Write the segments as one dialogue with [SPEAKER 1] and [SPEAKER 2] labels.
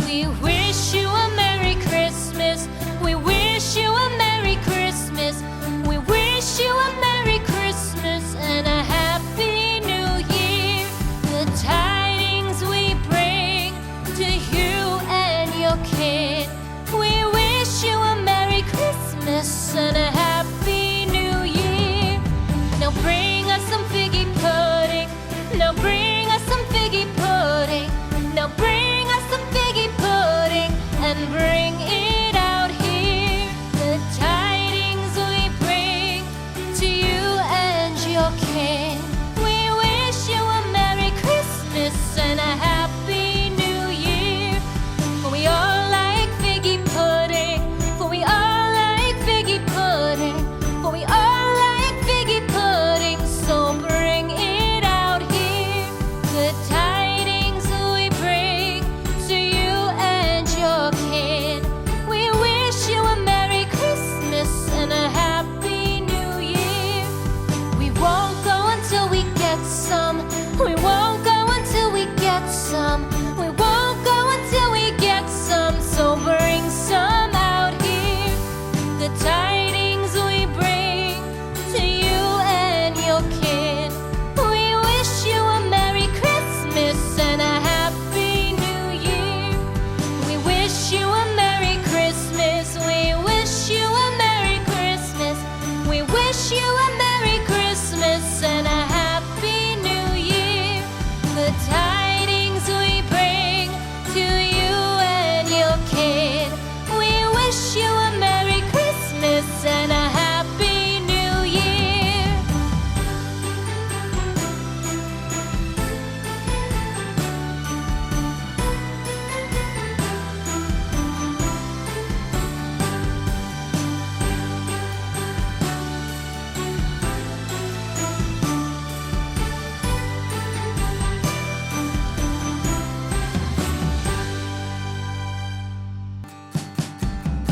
[SPEAKER 1] We wish you a Merry Christmas. We wish you a Merry Christmas. We wish you a Merry Christmas and a Happy New Year. The tidings we bring to you and your kid. We wish you a Merry Christmas and a Happy New Year. Now bring us some figgy pudding. Now bring us some figgy pudding. Now bring us some figgy pudding and bring it out here. The tidings we bring to you and your kin. We wish you a Merry Christmas and a Happy New Year. For we all like figgy pudding. For we all like figgy pudding. For we all like figgy pudding. So bring it out here. The tidings we bring to you and your kid. We wish you a Merry Christmas and a Happy New Year. We won't go until we get some. We won't go until we get some. We won't go until we get some. So bring some out here. The tidings we bring to you and your kid. We wish you a Merry Christmas and a Happy New Year. We wish you a Merry Christmas. We wish you a Merry Christmas. We wish you a Merry Christmas and a Happy New Year. The tidings we bring to you and your kid. We wish you a Merry Christmas and a Happy New Year.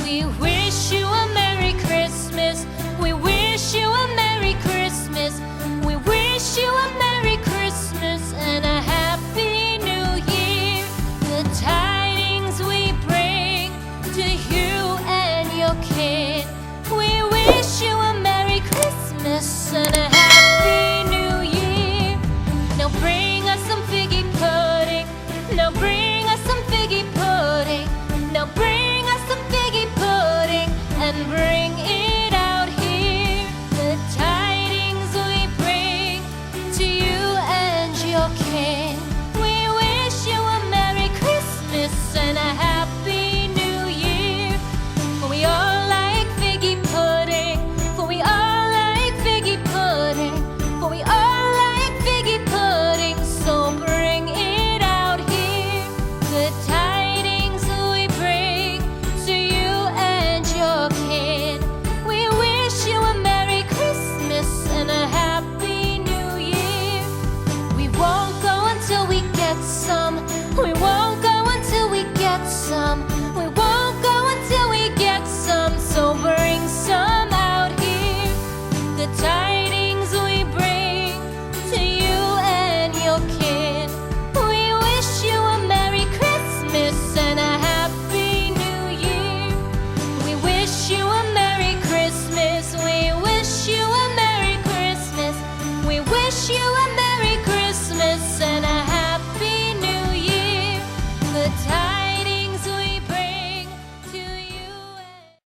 [SPEAKER 1] We